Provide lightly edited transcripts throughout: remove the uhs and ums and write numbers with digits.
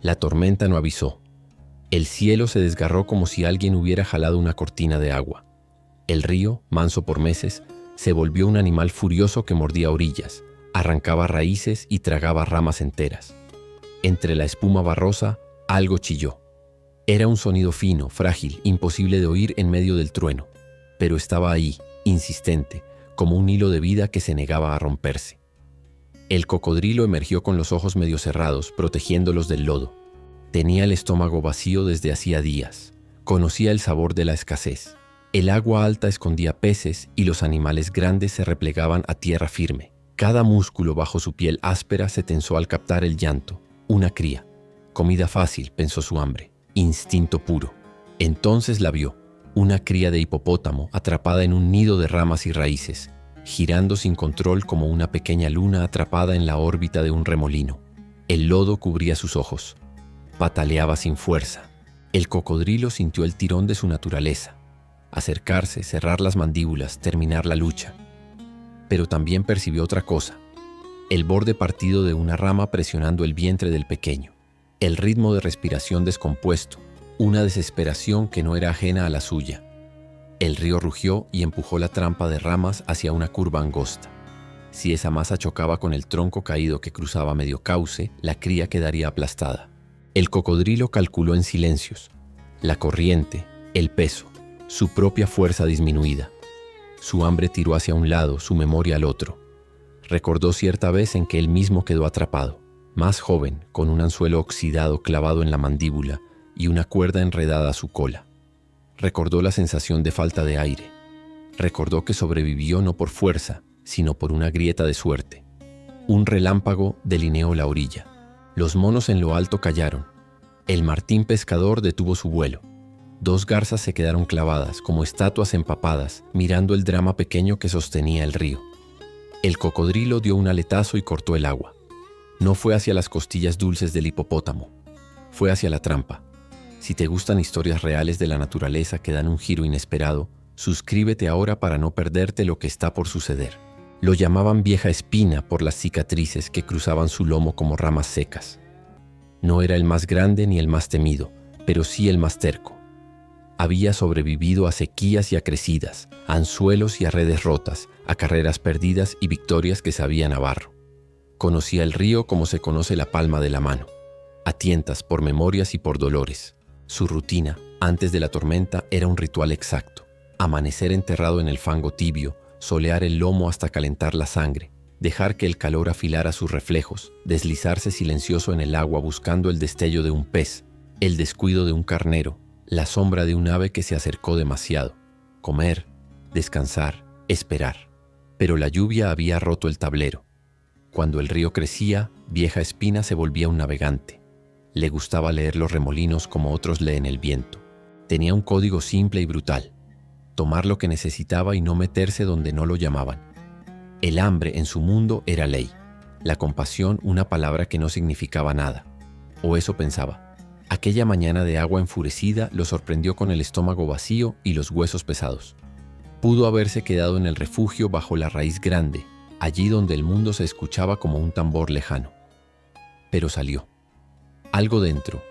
La tormenta no avisó. El cielo se desgarró como si alguien hubiera jalado una cortina de agua. El río, manso por meses, se volvió un animal furioso que mordía orillas, arrancaba raíces y tragaba ramas enteras. Entre la espuma barrosa, algo chilló. Era un sonido fino, frágil, imposible de oír en medio del trueno, pero estaba ahí, insistente, como un hilo de vida que se negaba a romperse. El cocodrilo emergió con los ojos medio cerrados, protegiéndolos del lodo. Tenía el estómago vacío desde hacía días. Conocía el sabor de la escasez. El agua alta escondía peces y los animales grandes se replegaban a tierra firme. Cada músculo bajo su piel áspera se tensó al captar el llanto. Una cría. Comida fácil, pensó su hambre. Instinto puro. Entonces la vio. Una cría de hipopótamo atrapada en un nido de ramas y raíces, girando sin control como una pequeña luna atrapada en la órbita de un remolino. El lodo cubría sus ojos. Pataleaba sin fuerza. El cocodrilo sintió el tirón de su naturaleza. Acercarse, cerrar las mandíbulas, terminar la lucha. Pero también percibió otra cosa. El borde partido de una rama presionando el vientre del pequeño. El ritmo de respiración descompuesto. Una desesperación que no era ajena a la suya. El río rugió y empujó la trampa de ramas hacia una curva angosta. Si esa masa chocaba con el tronco caído que cruzaba medio cauce, la cría quedaría aplastada. El cocodrilo calculó en silencios. La corriente, el peso, su propia fuerza disminuida. Su hambre tiró hacia un lado, su memoria al otro. Recordó cierta vez en que él mismo quedó atrapado, más joven, con un anzuelo oxidado clavado en la mandíbula y una cuerda enredada a su cola. Recordó la sensación de falta de aire. Recordó que sobrevivió no por fuerza, sino por una grieta de suerte. Un relámpago delineó la orilla. Los monos en lo alto callaron. El martín pescador detuvo su vuelo. Dos garzas se quedaron clavadas, como estatuas empapadas, mirando el drama pequeño que sostenía el río. El cocodrilo dio un aletazo y cortó el agua. No fue hacia las costillas dulces del hipopótamo. Fue hacia la trampa. Si te gustan historias reales de la naturaleza que dan un giro inesperado, suscríbete ahora para no perderte lo que está por suceder. Lo llamaban vieja espina por las cicatrices que cruzaban su lomo como ramas secas. No era el más grande ni el más temido, pero sí el más terco. Había sobrevivido a sequías y a crecidas, a anzuelos y a redes rotas, a carreras perdidas y victorias que sabían a barro. Conocía el río como se conoce la palma de la mano, a tientas por memorias y por dolores. Su rutina, antes de la tormenta, era un ritual exacto. Amanecer enterrado en el fango tibio, solear el lomo hasta calentar la sangre, dejar que el calor afilara sus reflejos, deslizarse silencioso en el agua buscando el destello de un pez, el descuido de un carnero, la sombra de un ave que se acercó demasiado. Comer, descansar, esperar. Pero la lluvia había roto el tablero. Cuando el río crecía, vieja espina se volvía un navegante. Le gustaba leer los remolinos como otros leen el viento. Tenía un código simple y brutal. Tomar lo que necesitaba y no meterse donde no lo llamaban. El hambre en su mundo era ley. La compasión una palabra que no significaba nada. O eso pensaba. Aquella mañana de agua enfurecida lo sorprendió con el estómago vacío y los huesos pesados. Pudo haberse quedado en el refugio bajo la raíz grande, allí donde el mundo se escuchaba como un tambor lejano. Pero salió. Algo dentro,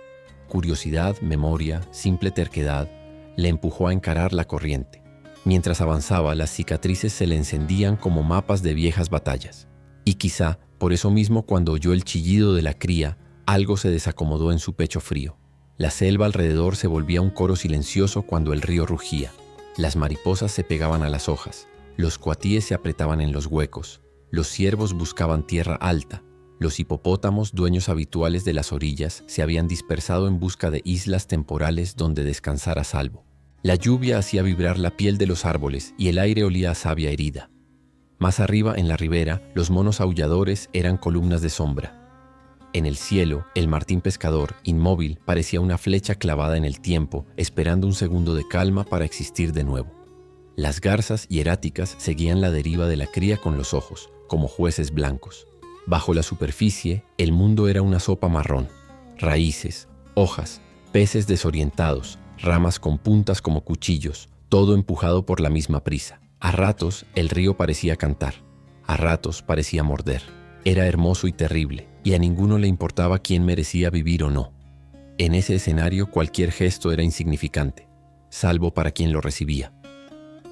curiosidad, memoria, simple terquedad, le empujó a encarar la corriente. Mientras avanzaba, las cicatrices se le encendían como mapas de viejas batallas. Y quizá, por eso mismo, cuando oyó el chillido de la cría, algo se desacomodó en su pecho frío. La selva alrededor se volvía un coro silencioso cuando el río rugía. Las mariposas se pegaban a las hojas, los cuatíes se apretaban en los huecos, los ciervos buscaban tierra alta. Los hipopótamos, dueños habituales de las orillas, se habían dispersado en busca de islas temporales donde descansar a salvo. La lluvia hacía vibrar la piel de los árboles y el aire olía a savia herida. Más arriba, en la ribera, los monos aulladores eran columnas de sombra. En el cielo, el martín pescador, inmóvil, parecía una flecha clavada en el tiempo, esperando un segundo de calma para existir de nuevo. Las garzas hieráticas seguían la deriva de la cría con los ojos, como jueces blancos. Bajo la superficie, el mundo era una sopa marrón. Raíces, hojas, peces desorientados, ramas con puntas como cuchillos, todo empujado por la misma prisa. A ratos, el río parecía cantar. A ratos parecía morder. Era hermoso y terrible, y a ninguno le importaba quién merecía vivir o no. En ese escenario cualquier gesto era insignificante, salvo para quien lo recibía.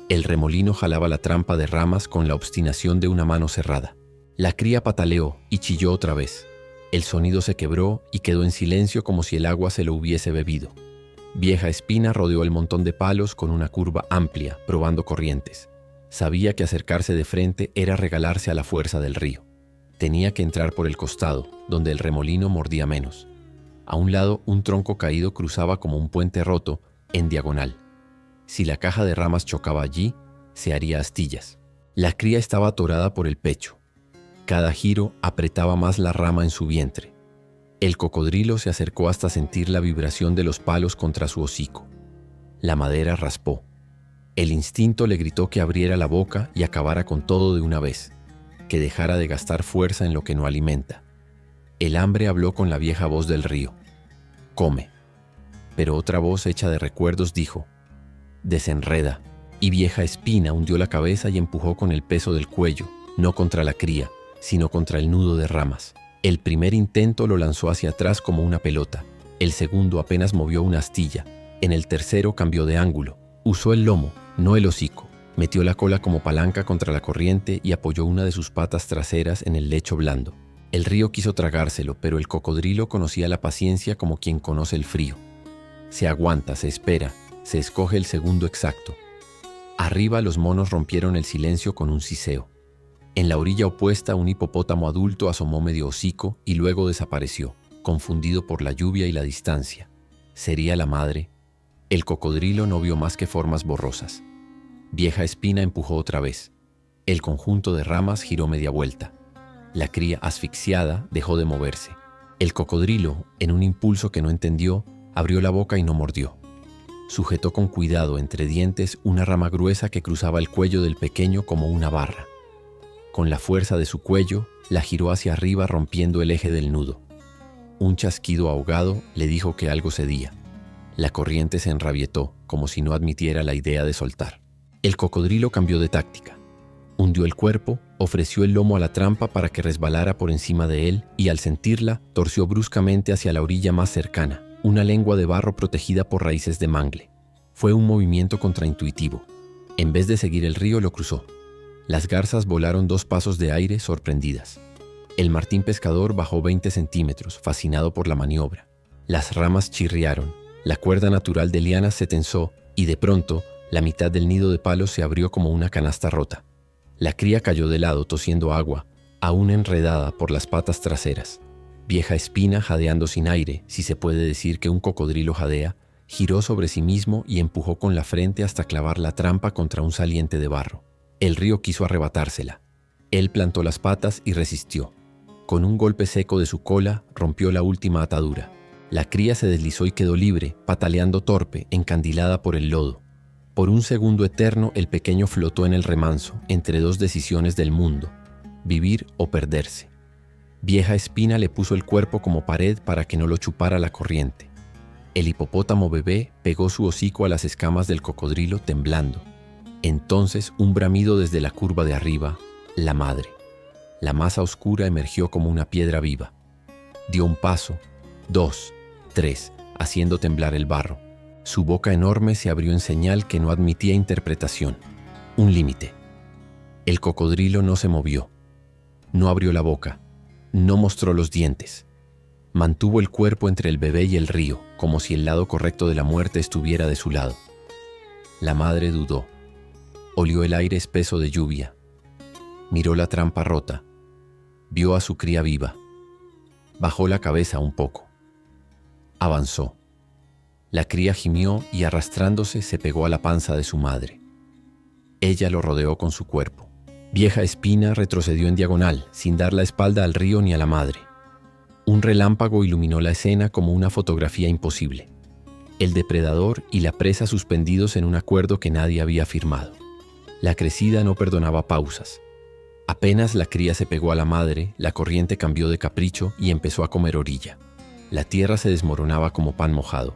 El remolino jalaba la trampa de ramas con la obstinación de una mano cerrada. La cría pataleó y chilló otra vez. El sonido se quebró y quedó en silencio como si el agua se lo hubiese bebido. Vieja Espina rodeó el montón de palos con una curva amplia, probando corrientes. Sabía que acercarse de frente era regalarse a la fuerza del río. Tenía que entrar por el costado, donde el remolino mordía menos. A un lado, un tronco caído cruzaba como un puente roto, en diagonal. Si la caja de ramas chocaba allí, se haría astillas. La cría estaba atorada por el pecho. Cada giro apretaba más la rama en su vientre. El cocodrilo se acercó hasta sentir la vibración de los palos contra su hocico. La madera raspó. El instinto le gritó que abriera la boca y acabara con todo de una vez, que dejara de gastar fuerza en lo que no alimenta. El hambre habló con la vieja voz del río. Come. Pero otra voz hecha de recuerdos dijo, desenreda. Y Vieja Espina hundió la cabeza y empujó con el peso del cuello, no contra la cría, sino contra el nudo de ramas. El primer intento lo lanzó hacia atrás como una pelota. El segundo apenas movió una astilla. En el tercero cambió de ángulo. Usó el lomo, no el hocico. Metió la cola como palanca contra la corriente y apoyó una de sus patas traseras en el lecho blando. El río quiso tragárselo, pero el cocodrilo conocía la paciencia como quien conoce el frío. Se aguanta, se espera, se escoge el segundo exacto. Arriba los monos rompieron el silencio con un siseo. En la orilla opuesta un hipopótamo adulto asomó medio hocico y luego desapareció, confundido por la lluvia y la distancia. ¿Sería la madre? El cocodrilo no vio más que formas borrosas. Vieja Espina empujó otra vez. El conjunto de ramas giró media vuelta. La cría, asfixiada, dejó de moverse. El cocodrilo, en un impulso que no entendió, abrió la boca y no mordió. Sujetó con cuidado entre dientes una rama gruesa que cruzaba el cuello del pequeño como una barra. Con la fuerza de su cuello, la giró hacia arriba rompiendo el eje del nudo. Un chasquido ahogado le dijo que algo cedía. La corriente se enrabietó, como si no admitiera la idea de soltar. El cocodrilo cambió de táctica. Hundió el cuerpo, ofreció el lomo a la trampa para que resbalara por encima de él y al sentirla, torció bruscamente hacia la orilla más cercana, una lengua de barro protegida por raíces de mangle. Fue un movimiento contraintuitivo. En vez de seguir el río, lo cruzó. Las garzas volaron 2 pasos de aire sorprendidas. El martín pescador bajó 20 centímetros, fascinado por la maniobra. Las ramas chirriaron, la cuerda natural de lianas se tensó y de pronto la mitad del nido de palos se abrió como una canasta rota. La cría cayó de lado tosiendo agua, aún enredada por las patas traseras. Vieja Espina, jadeando sin aire, si se puede decir que un cocodrilo jadea, giró sobre sí mismo y empujó con la frente hasta clavar la trampa contra un saliente de barro. El río quiso arrebatársela. Él plantó las patas y resistió. Con un golpe seco de su cola, rompió la última atadura. La cría se deslizó y quedó libre, pataleando torpe, encandilada por el lodo. Por un segundo eterno, el pequeño flotó en el remanso, entre 2 decisiones del mundo, vivir o perderse. Vieja Espina le puso el cuerpo como pared para que no lo chupara la corriente. El hipopótamo bebé pegó su hocico a las escamas del cocodrilo temblando. Entonces, un bramido desde la curva de arriba, la madre. La masa oscura emergió como una piedra viva. Dio un paso, 2, 3, haciendo temblar el barro. Su boca enorme se abrió en señal que no admitía interpretación. Un límite. El cocodrilo no se movió. No abrió la boca. No mostró los dientes. Mantuvo el cuerpo entre el bebé y el río, como si el lado correcto de la muerte estuviera de su lado. La madre dudó. Olió el aire espeso de lluvia. Miró la trampa rota. Vio a su cría viva. Bajó la cabeza un poco. Avanzó. La cría gimió y arrastrándose se pegó a la panza de su madre. Ella lo rodeó con su cuerpo. Vieja Espina retrocedió en diagonal, sin dar la espalda al río ni a la madre. Un relámpago iluminó la escena como una fotografía imposible. El depredador y la presa suspendidos en un acuerdo que nadie había firmado. La crecida no perdonaba pausas. Apenas la cría se pegó a la madre, la corriente cambió de capricho y empezó a comer orilla. La tierra se desmoronaba como pan mojado.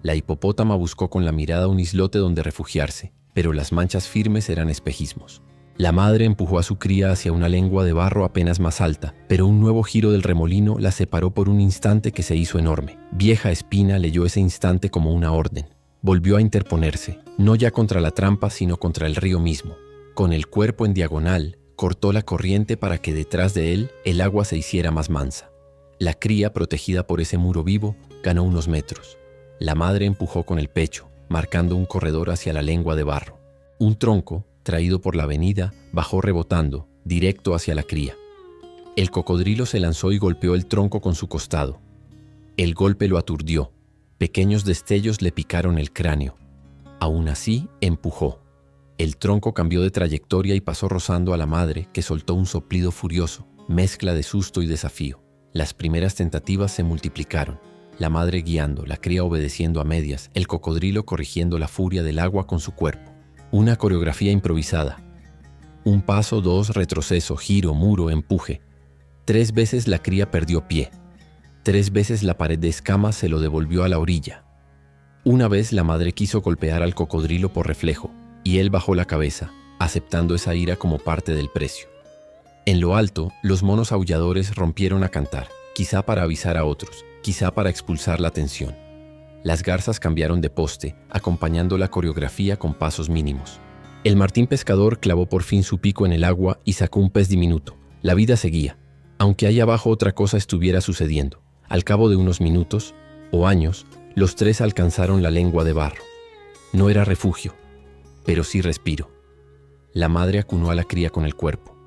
La hipopótama buscó con la mirada un islote donde refugiarse, pero las manchas firmes eran espejismos. La madre empujó a su cría hacia una lengua de barro apenas más alta, pero un nuevo giro del remolino la separó por un instante que se hizo enorme. Vieja Espina leyó ese instante como una orden. Volvió a interponerse, no ya contra la trampa, sino contra el río mismo. Con el cuerpo en diagonal, cortó la corriente para que detrás de él el agua se hiciera más mansa. La cría, protegida por ese muro vivo, ganó unos metros. La madre empujó con el pecho, marcando un corredor hacia la lengua de barro. Un tronco, traído por la avenida, bajó rebotando, directo hacia la cría. El cocodrilo se lanzó y golpeó el tronco con su costado. El golpe lo aturdió. Pequeños destellos le picaron el cráneo. Aún así, empujó. El tronco cambió de trayectoria y pasó rozando a la madre, que soltó un soplido furioso, mezcla de susto y desafío. Las primeras tentativas se multiplicaron. La madre guiando, la cría obedeciendo a medias, el cocodrilo corrigiendo la furia del agua con su cuerpo. Una coreografía improvisada. Un paso, dos, retroceso, giro, muro, empuje. 3 veces la cría perdió pie. 3 veces la pared de escamas se lo devolvió a la orilla. Una vez la madre quiso golpear al cocodrilo por reflejo, y él bajó la cabeza, aceptando esa ira como parte del precio. En lo alto, los monos aulladores rompieron a cantar, quizá para avisar a otros, quizá para expulsar la tensión. Las garzas cambiaron de poste, acompañando la coreografía con pasos mínimos. El martín pescador clavó por fin su pico en el agua y sacó un pez diminuto. La vida seguía, aunque ahí abajo otra cosa estuviera sucediendo. Al cabo de unos minutos, o años, los 3 alcanzaron la lengua de barro. No era refugio, pero sí respiro. La madre acunó a la cría con el cuerpo.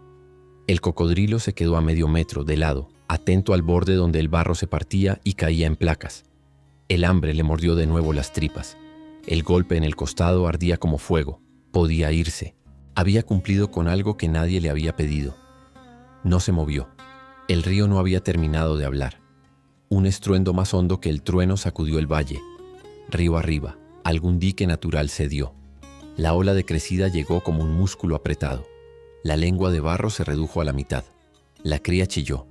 El cocodrilo se quedó a medio metro, de lado, atento al borde donde el barro se partía y caía en placas. El hambre le mordió de nuevo las tripas. El golpe en el costado ardía como fuego. Podía irse. Había cumplido con algo que nadie le había pedido. No se movió. El río no había terminado de hablar. Un estruendo más hondo que el trueno sacudió el valle. Río arriba, algún dique natural cedió. La ola decrecida llegó como un músculo apretado. La lengua de barro se redujo a la mitad. La cría chilló.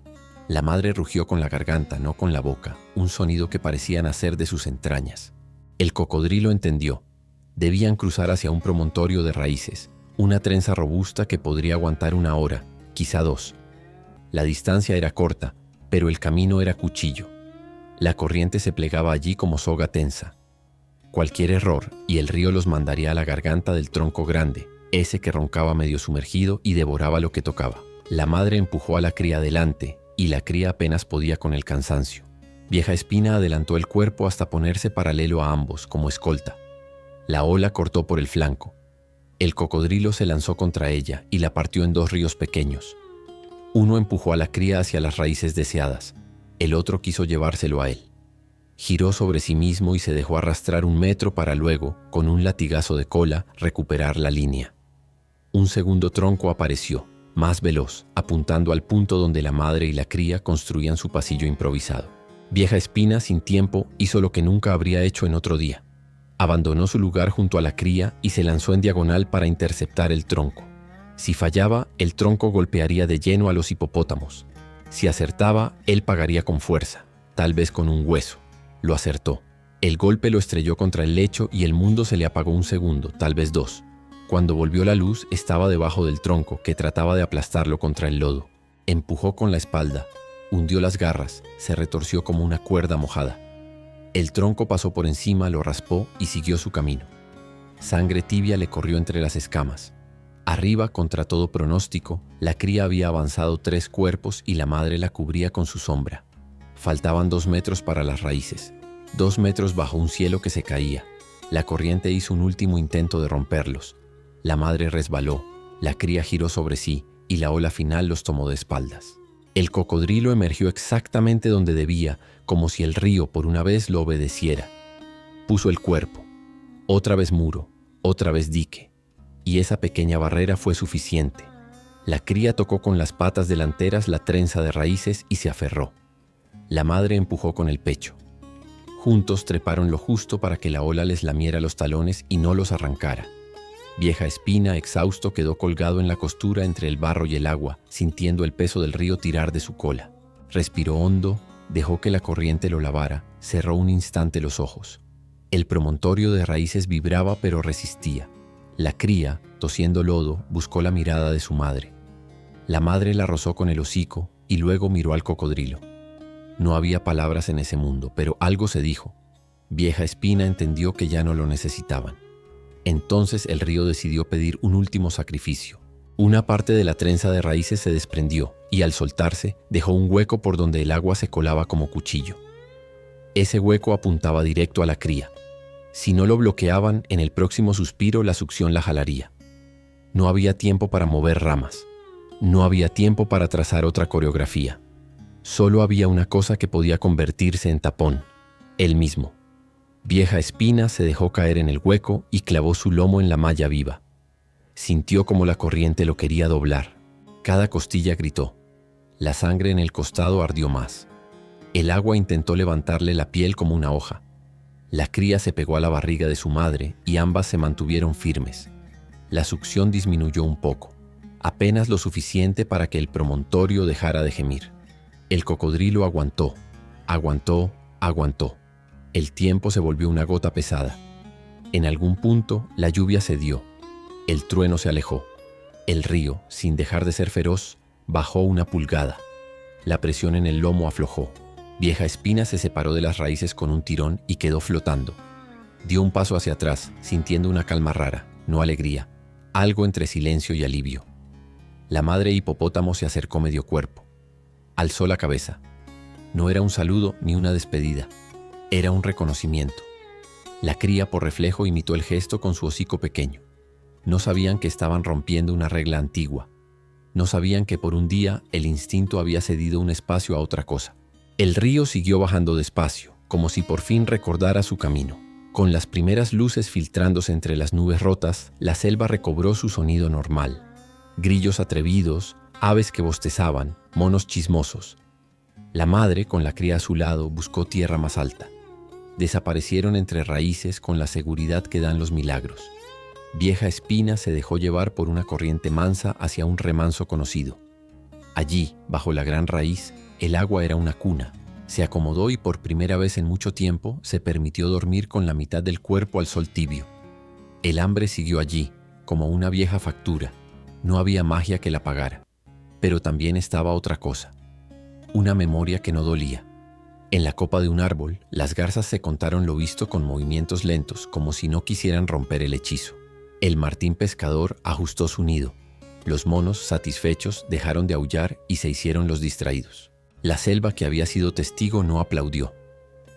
La madre rugió con la garganta, no con la boca, un sonido que parecía nacer de sus entrañas. El cocodrilo entendió. Debían cruzar hacia un promontorio de raíces, una trenza robusta que podría aguantar 1 hora, quizá 2. La distancia era corta, pero el camino era cuchillo. La corriente se plegaba allí como soga tensa. Cualquier error y el río los mandaría a la garganta del tronco grande, ese que roncaba medio sumergido y devoraba lo que tocaba. La madre empujó a la cría adelante, y la cría apenas podía con el cansancio. Vieja Espina adelantó el cuerpo hasta ponerse paralelo a ambos, como escolta. La ola cortó por el flanco. El cocodrilo se lanzó contra ella y la partió en 2 ríos pequeños. Uno empujó a la cría hacia las raíces deseadas. El otro quiso llevárselo a él. Giró sobre sí mismo y se dejó arrastrar 1 metro para luego, con un latigazo de cola, recuperar la línea. Un segundo tronco apareció, más veloz, apuntando al punto donde la madre y la cría construían su pasillo improvisado. Vieja Espina, sin tiempo, hizo lo que nunca habría hecho en otro día. Abandonó su lugar junto a la cría y se lanzó en diagonal para interceptar el tronco. Si fallaba, el tronco golpearía de lleno a los hipopótamos. Si acertaba, él pagaría con fuerza, tal vez con un hueso. Lo acertó. El golpe lo estrelló contra el lecho y el mundo se le apagó 1 segundo, tal vez 2. Cuando volvió la luz, estaba debajo del tronco, que trataba de aplastarlo contra el lodo. Empujó con la espalda, hundió las garras, se retorció como una cuerda mojada. El tronco pasó por encima, lo raspó y siguió su camino. Sangre tibia le corrió entre las escamas. Arriba, contra todo pronóstico, la cría había avanzado 3 cuerpos y la madre la cubría con su sombra. Faltaban 2 metros para las raíces, 2 metros bajo un cielo que se caía. La corriente hizo un último intento de romperlos. La madre resbaló, la cría giró sobre sí y la ola final los tomó de espaldas. El cocodrilo emergió exactamente donde debía, como si el río por una vez lo obedeciera. Puso el cuerpo. Otra vez muro, otra vez dique. Y esa pequeña barrera fue suficiente. La cría tocó con las patas delanteras la trenza de raíces y se aferró. La madre empujó con el pecho. Juntos treparon lo justo para que la ola les lamiera los talones y no los arrancara. Vieja Espina, exhausto, quedó colgado en la costura entre el barro y el agua, sintiendo el peso del río tirar de su cola. Respiró hondo, dejó que la corriente lo lavara, cerró un instante los ojos. El promontorio de raíces vibraba pero resistía. La cría, tosiendo lodo, buscó la mirada de su madre. La madre la rozó con el hocico y luego miró al cocodrilo. No había palabras en ese mundo, pero algo se dijo. Vieja Espina entendió que ya no lo necesitaban. Entonces el río decidió pedir un último sacrificio. Una parte de la trenza de raíces se desprendió y al soltarse dejó un hueco por donde el agua se colaba como cuchillo. Ese hueco apuntaba directo a la cría. Si no lo bloqueaban, en el próximo suspiro la succión la jalaría. No había tiempo para mover ramas. No había tiempo para trazar otra coreografía. Solo había una cosa que podía convertirse en tapón: él mismo. Vieja Espina se dejó caer en el hueco y clavó su lomo en la malla viva. Sintió como la corriente lo quería doblar. Cada costilla gritó. La sangre en el costado ardió más. El agua intentó levantarle la piel como una hoja. La cría se pegó a la barriga de su madre y ambas se mantuvieron firmes. La succión disminuyó un poco, apenas lo suficiente para que el promontorio dejara de gemir. El cocodrilo aguantó, aguantó, aguantó. El tiempo se volvió una gota pesada. En algún punto, la lluvia cedió. El trueno se alejó. El río, sin dejar de ser feroz, bajó una pulgada. La presión en el lomo aflojó. Vieja Espina se separó de las raíces con un tirón y quedó flotando. Dio un paso hacia atrás, sintiendo una calma rara, no alegría, algo entre silencio y alivio. La madre hipopótamo se acercó medio cuerpo. Alzó la cabeza. No era un saludo ni una despedida. Era un reconocimiento. La cría por reflejo imitó el gesto con su hocico pequeño. No sabían que estaban rompiendo una regla antigua. No sabían que por un día el instinto había cedido un espacio a otra cosa. El río siguió bajando despacio, como si por fin recordara su camino. Con las primeras luces filtrándose entre las nubes rotas, la selva recobró su sonido normal. Grillos atrevidos, aves que bostezaban, monos chismosos. La madre, con la cría a su lado, buscó tierra más alta. Desaparecieron entre raíces con la seguridad que dan los milagros. Vieja Espina se dejó llevar por una corriente mansa hacia un remanso conocido. Allí, bajo la gran raíz, el agua era una cuna. Se acomodó y por primera vez en mucho tiempo se permitió dormir con la mitad del cuerpo al sol tibio. El hambre siguió allí, como una vieja factura. No había magia que la pagara. Pero también estaba otra cosa. Una memoria que no dolía. En la copa de un árbol, las garzas se contaron lo visto con movimientos lentos, como si no quisieran romper el hechizo. El martín pescador ajustó su nido. Los monos, satisfechos, dejaron de aullar y se hicieron los distraídos. La selva que había sido testigo no aplaudió.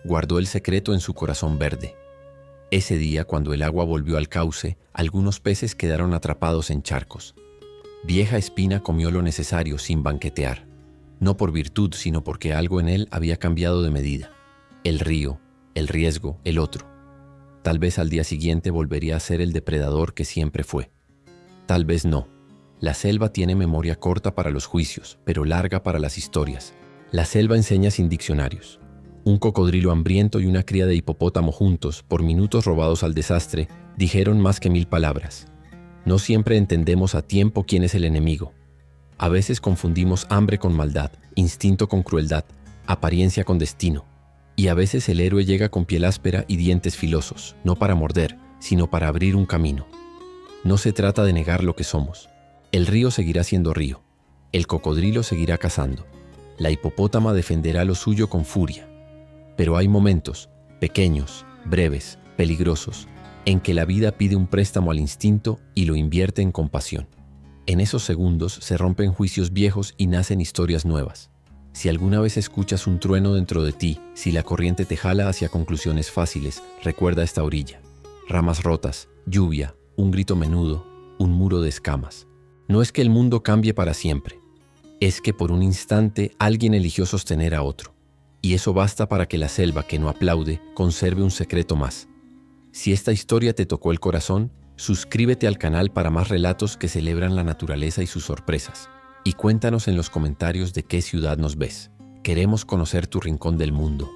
Guardó el secreto en su corazón verde. Ese día, cuando el agua volvió al cauce, algunos peces quedaron atrapados en charcos. Vieja Espina comió lo necesario sin banquetear. No por virtud, sino porque algo en él había cambiado de medida. El río, el riesgo, el otro. Tal vez al día siguiente volvería a ser el depredador que siempre fue. Tal vez no. La selva tiene memoria corta para los juicios, pero larga para las historias. La selva enseña sin diccionarios. Un cocodrilo hambriento y una cría de hipopótamo juntos, por minutos robados al desastre, dijeron más que 1000 palabras. No siempre entendemos a tiempo quién es el enemigo. A veces confundimos hambre con maldad, instinto con crueldad, apariencia con destino. Y a veces el héroe llega con piel áspera y dientes filosos, no para morder, sino para abrir un camino. No se trata de negar lo que somos. El río seguirá siendo río. El cocodrilo seguirá cazando. La hipopótama defenderá lo suyo con furia. Pero hay momentos, pequeños, breves, peligrosos, en que la vida pide un préstamo al instinto y lo invierte en compasión. En esos segundos se rompen juicios viejos y nacen historias nuevas. Si alguna vez escuchas un trueno dentro de ti, si la corriente te jala hacia conclusiones fáciles, recuerda esta orilla. Ramas rotas, lluvia, un grito menudo, un muro de escamas. No es que el mundo cambie para siempre. Es que por un instante alguien eligió sostener a otro. Y eso basta para que la selva que no aplaude conserve un secreto más. Si esta historia te tocó el corazón, suscríbete al canal para más relatos que celebran la naturaleza y sus sorpresas. Y cuéntanos en los comentarios de qué ciudad nos ves. Queremos conocer tu rincón del mundo.